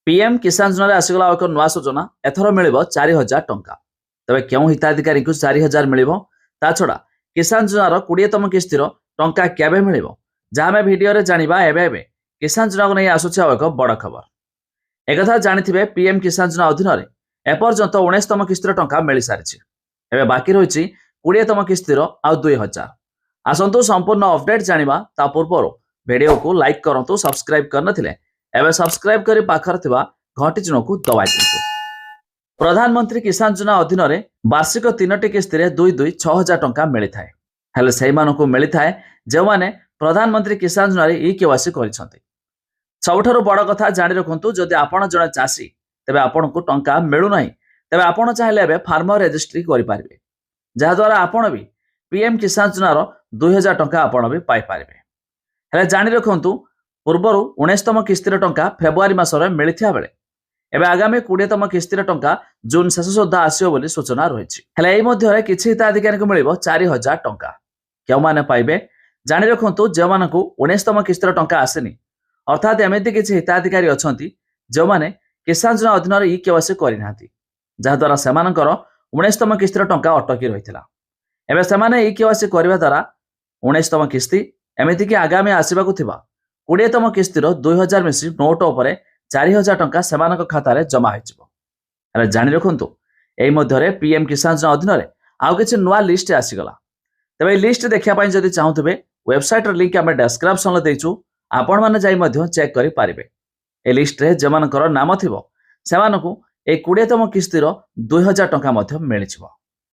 PM किसान योजना आसीगला एक नुआ सूचना एथर मिल 4000 टंका। तबे क्यों हिताधिकारी को 4000 मिल ता छड़ा किसान योजनार 20तम किस्तिर टंका केबे मिल जहाँ आम भिडियो जाना एवं किसान योजना को नहीं आसूचे एक बड़ खबर। एक जानी पीएम किसान योजना अधीन एपर्यंत 19तम किस्तिर टंका मिल सारी एवं बाकी रही 20तम किस्तिर आउ 2000। आसतु संपूर्ण अपडेट जाना ता पूर्व वीडियो को लाइक करूँ, सब्सक्राइब करनथिले एवं सब्सक्राइब करी पाखर थिबा घंटी चिन्ह को दबाई दिंतु। प्रधानमंत्री किसान योजना अधीन वार्षिक 3टी किस्ती 2,2,6,000 टंका मिली थाए। हेले सेहि मानकु मिली थाए जो माने प्रधानमंत्री किसान योजना इ केवासी करिसंती। सबठारु बड़ कथा जानि रखंतु, जदि आपण जणे चासी तबे आपनकु टंका मिलु नाही तबे आपण चाहिले एबे फार्मर रजिस्ट्री करि पारिबे, जहा द्वारा आपण भी पीएम किसान योजनार 2000 टंका आपण भी पाई पारिबे। हेले जानि रखंतु पूर्वर 19तम किस्तिर टंका फेब्रुआरी मासरे मिलिथिया बेले एबे आगामी 20तम किस्तिर टंका जून शेष सुद्धा आसियो बोली सूचना रहिछि। हेले एई मध्ये किछि हिताधिकारी को मिलिबो 4000 टंका। केउ माने पाइबे जानि रखंतु, जे मानकु 19तम किस्तिर टंका आसेनी, अर्थात एमिति किछि हिताधिकारी अछंती जे माने किसान योजना अधीन इ केवासी करि नाहंती, जहा द्वारा सेमानकर 19तम किस्तिर टंका अटकी रहिथिला। एबे सेमाने इ केवासी करबा द्वारा 19तम किस्ती एमिति कि आगामी आसीबाकु थिबा 20तम किस्तिर 2000 मिसी नोट उपरे 4000 टंका सेमानक खातारे जमा होइजिबो। हेले जानि रखंतु एई मध्ये पीएम किसान योजना अधीन आउ किछि नुआ लिस्ट आसीगला। तबे ए लिस्ट देखिया पई जदि चाहुतबे वेबसाइट लिंक आमे डिस्क्रिप्शन रे देइछु, आपण माने जाई मध्ये चेक करि पारिबे। ए लिस्ट रे जेमानकर नाम थिबो सेमानकु ए 20तम किस्तिर 2000 टंका मध्ये मिलिजिबो।